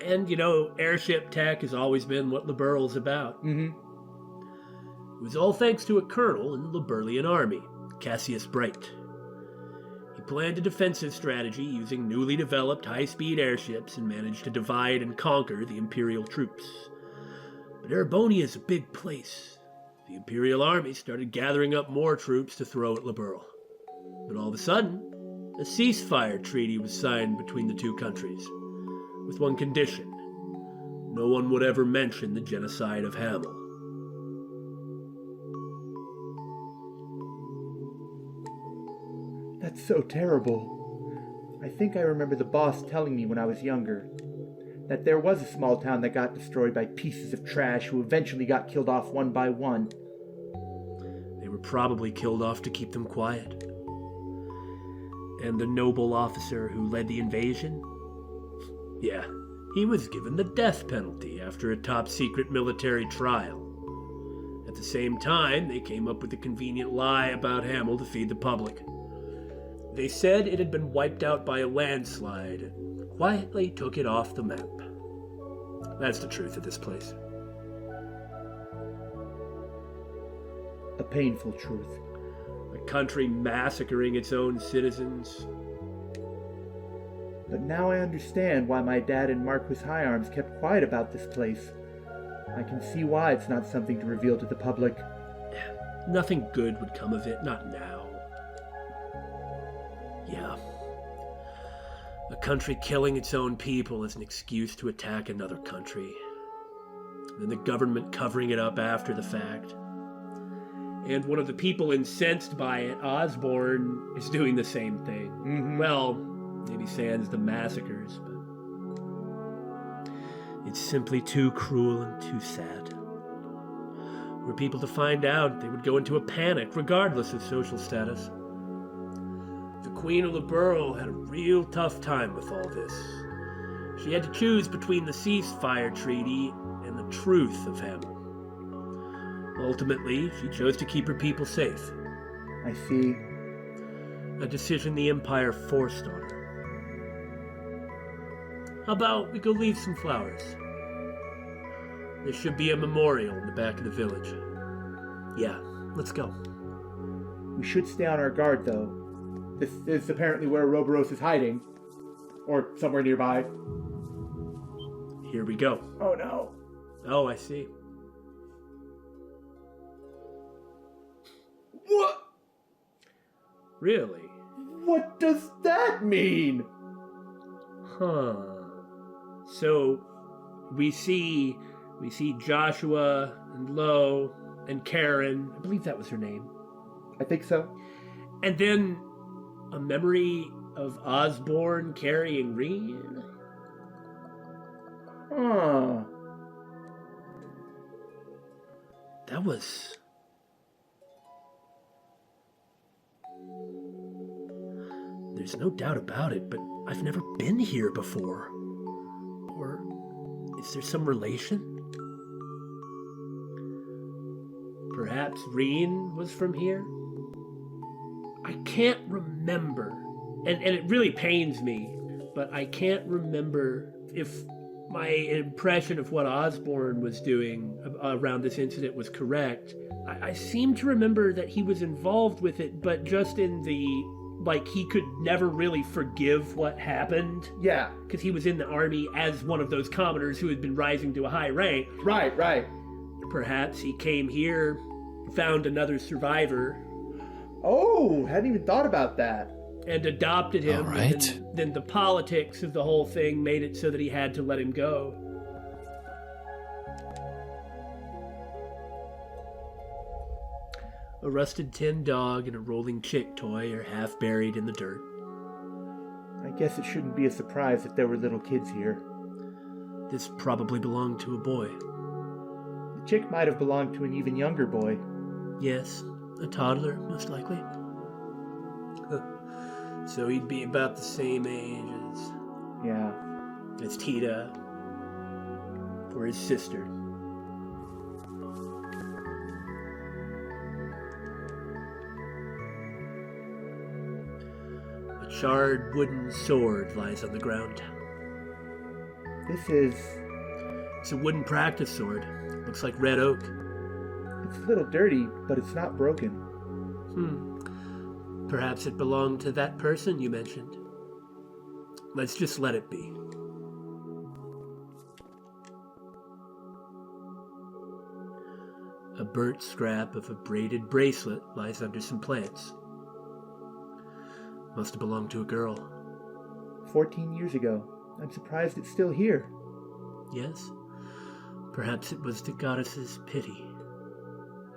And, airship tech has always been what Liberl's about. Mm-hmm. It was all thanks to a colonel in the Liberlian army, Cassius Bright. He planned a defensive strategy using newly developed high-speed airships and managed to divide and conquer the Imperial troops. But Erebonia is a big place. The Imperial army started gathering up more troops to throw at Liberl. But all of a sudden, a ceasefire treaty was signed between the two countries, with one condition: no one would ever mention the genocide of Hamel. That's so terrible. I think I remember the boss telling me when I was younger that there was a small town that got destroyed by pieces of trash who eventually got killed off one by one. They were probably killed off to keep them quiet. And the noble officer who led the invasion? Yeah, he was given the death penalty after a top-secret military trial. At the same time, they came up with a convenient lie about Hamel to feed the public. They said it had been wiped out by a landslide and quietly took it off the map. That's the truth of this place. A painful truth. A country massacring its own citizens. But now I understand why my dad and Marquis Higharms kept quiet about this place. I can see why it's not something to reveal to the public. Nothing good would come of it, not now. Yeah. A country killing its own people is an excuse to attack another country. Then the government covering it up after the fact. And one of the people incensed by it, Osborne, is doing the same thing. Mm-hmm. Well, maybe sans the massacres, but it's simply too cruel and too sad. Were people to find out, they would go into a panic, regardless of social status. The Queen of Liberl had a real tough time with all this. She had to choose between the ceasefire treaty and the truth of Hamel. Ultimately, she chose to keep her people safe. I see. A decision the Empire forced on her. How about we go leave some flowers? There should be a memorial in the back of the village. Yeah, let's go. We should stay on our guard, though. This is apparently where Ouroboros is hiding. Or somewhere nearby. Here we go. Oh no. Oh, I see. What? Really? What does that mean? Huh. So, we see Joshua and Lo and Karen. I believe that was her name. I think so. And then a memory of Osborne carrying Rean. Huh. That was... There's no doubt about it, but I've never been here before. Or is there some relation? Perhaps Rean was from here? I can't remember. And it really pains me, but I can't remember if my impression of what Osborne was doing around this incident was correct, I seem to remember that he was involved with it, but just in the, like, he could never really forgive what happened. Yeah. Because he was in the army as one of those commoners who had been rising to a high rank. Right. Perhaps he came here, found another survivor. Oh, hadn't even thought about that. And adopted him. All right. And then the politics of the whole thing made it so that he had to let him go. A rusted tin dog and a rolling chick toy are half buried in the dirt. I guess it shouldn't be a surprise that there were little kids here. This probably belonged to a boy. The chick might have belonged to an even younger boy. Yes, a toddler, most likely. So he'd be about the same age as... Yeah. As Tita. Or his sister. A charred wooden sword lies on the ground. This is... It's a wooden practice sword. Looks like red oak. It's a little dirty, but it's not broken. Perhaps it belonged to that person you mentioned. Let's just let it be. A burnt scrap of a braided bracelet lies under some plants. Must have belonged to a girl. 14 years ago. I'm surprised it's still here. Yes. Perhaps it was the goddess's pity.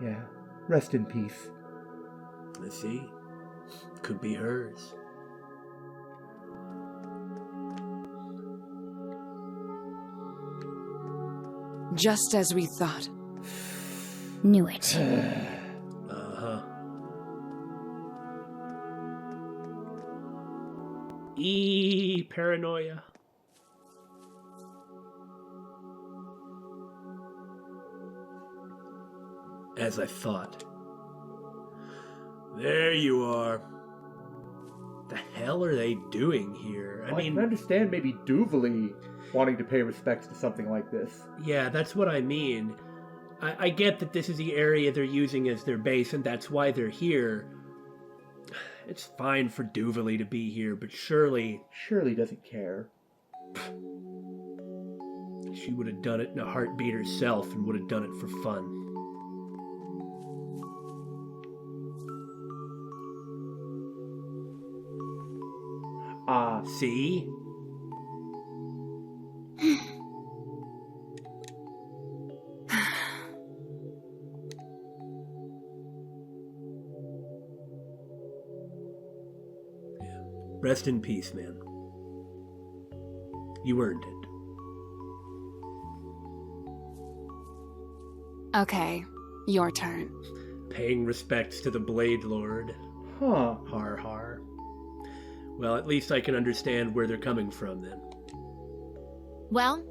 Yeah. Rest in peace. Let's see. Could be hers. Just as we thought. Knew it. Uh-huh. Paranoia. As I thought. There you are. The hell are they doing here? I can understand maybe Duvalie wanting to pay respects to something like this. Yeah, that's what I mean. I get that this is the area they're using as their base, and that's why they're here. It's fine for Duvalie to be here, but Shirley doesn't care. She would have done it in a heartbeat herself and would have done it for fun. See? Rest in peace, man. You earned it. Okay, your turn. Paying respects to the Blade Lord. Huh. Har har. Well, at least I can understand where they're coming from, then. Well,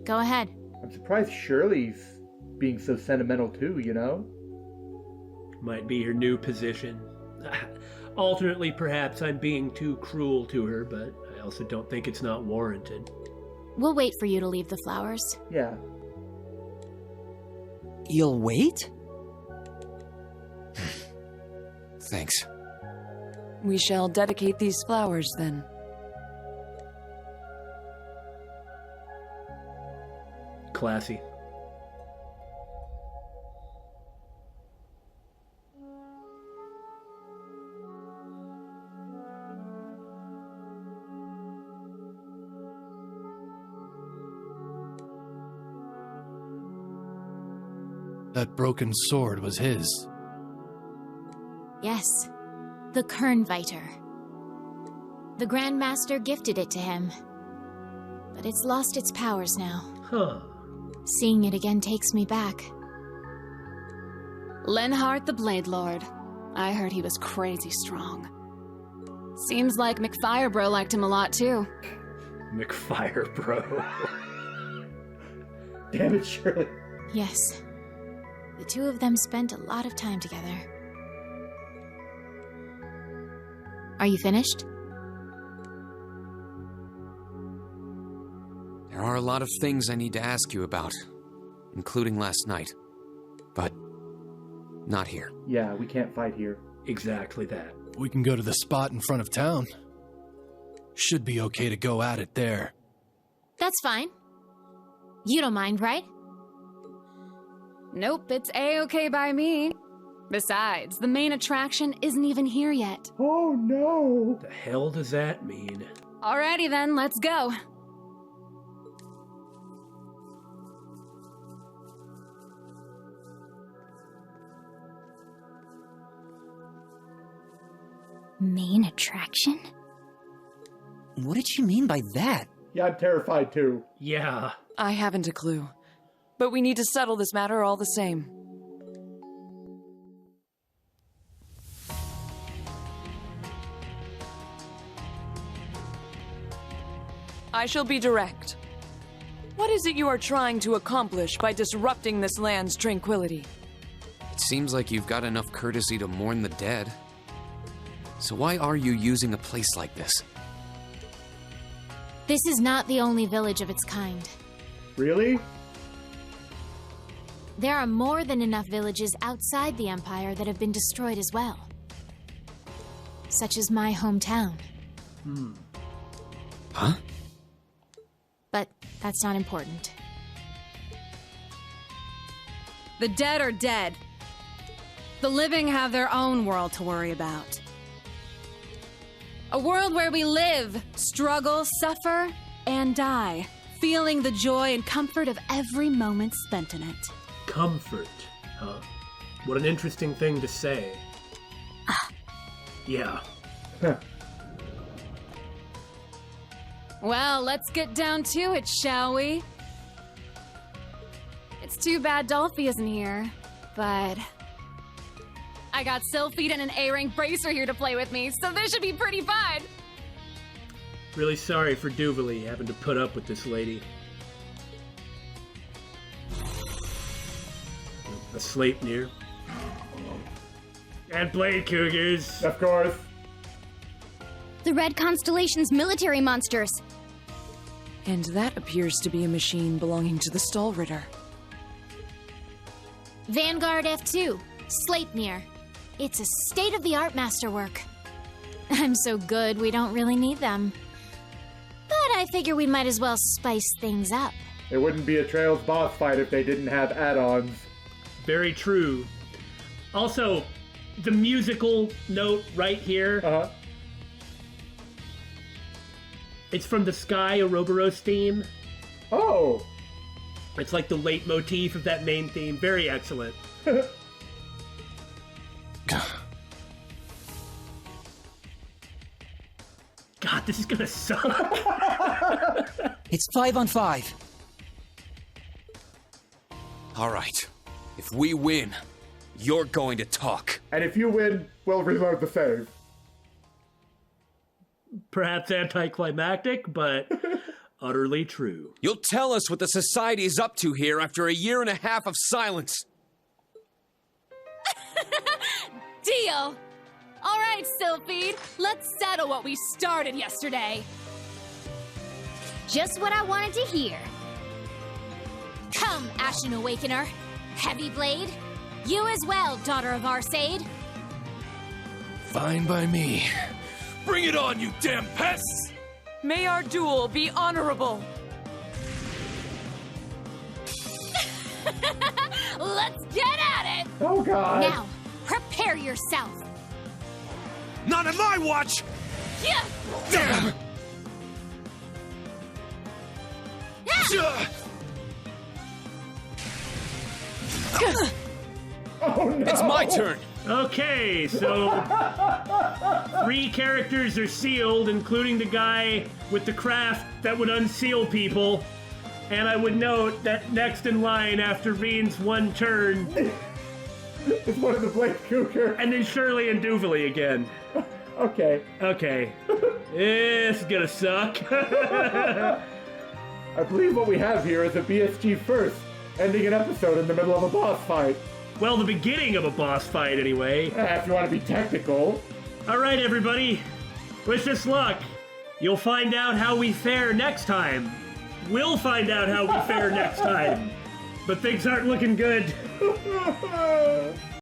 go ahead. I'm surprised Shirley's being so sentimental too, you know? Might be her new position. Alternately, perhaps I'm being too cruel to her, but I also don't think it's not warranted. We'll wait for you to leave the flowers. Yeah. You'll wait? Thanks. We shall dedicate these flowers, then. Classy. That broken sword was his. Yes. The Kernviter. The Grand Master gifted it to him. But it's lost its powers now. Huh. Seeing it again takes me back. Lenhart the Blade Lord. I heard he was crazy strong. Seems like McFirebro liked him a lot, too. McFirebro. Damn it, Shirley. Yes. The two of them spent a lot of time together. Are you finished? There are a lot of things I need to ask you about, including last night. But not here. Yeah, we can't fight here. Exactly that. We can go to the spot in front of town. Should be okay to go at it there. That's fine. You don't mind, right? Nope, it's A-okay by me. Besides, the main attraction isn't even here yet. Oh no! The hell does that mean? Alrighty then, let's go. Main attraction? What did she mean by that? Yeah, I'm terrified too. Yeah. I haven't a clue. But we need to settle this matter all the same. I shall be direct. What is it you are trying to accomplish by disrupting this land's tranquility? It seems like you've got enough courtesy to mourn the dead. So why are you using a place like this? This is not the only village of its kind. Really? There are more than enough villages outside the Empire that have been destroyed as well. Such as my hometown. Huh? But that's not important. The dead are dead. The living have their own world to worry about. A world where we live, struggle, suffer, and die, feeling the joy and comfort of every moment spent in it. Comfort, huh? What an interesting thing to say. Yeah. Well, let's get down to it, shall we? It's too bad Dolphy isn't here, but I got Sylphid and an A-rank bracer here to play with me, so this should be pretty fun! Really sorry for Duvally having to put up with this lady. A Sleipnir. And Blade Cougars. Of course. The Red Constellation's military monsters. And that appears to be a machine belonging to the Stall Ritter. Vanguard F2, Sleipnir. It's a state-of-the-art masterwork. I'm so good, we don't really need them. But I figure we might as well spice things up. It wouldn't be a Trails boss fight if they didn't have add-ons. Very true. Also, the musical note right here. Uh-huh. It's from the Sky Ouroboros theme. Oh! It's like the leitmotif of that main theme. Very excellent. God, this is gonna suck. It's 5 on 5. All right. If we win, you're going to talk. And if you win, we'll reload the save. Perhaps anticlimactic, but utterly true. You'll tell us what the Society is up to here after a year and a half of silence. Deal! Alright, Sylphid, let's settle what we started yesterday. Just what I wanted to hear. Come, Ashen Awakener. Heavy Blade. You as well, Daughter of Arsaid. Fine by me. Bring it on, you damn pests! May our duel be honorable. Let's get at it! Oh god! Now, prepare yourself. Not on my watch! Yeah! Damn! Oh no! It's my turn! Okay, so 3 characters are sealed, including the guy with the craft that would unseal people. And I would note that next in line after Rean's one turn, It's one of the Blade Cougar. and then Shirley and Duvally again. Okay. Okay. It's gonna suck. I believe what we have here is a BSG first, ending an episode in the middle of a boss fight. Well, the beginning of a boss fight, anyway. If you want to be technical. Alright, everybody. Wish us luck. You'll find out how we fare next time. We'll find out how we fare next time. But things aren't looking good.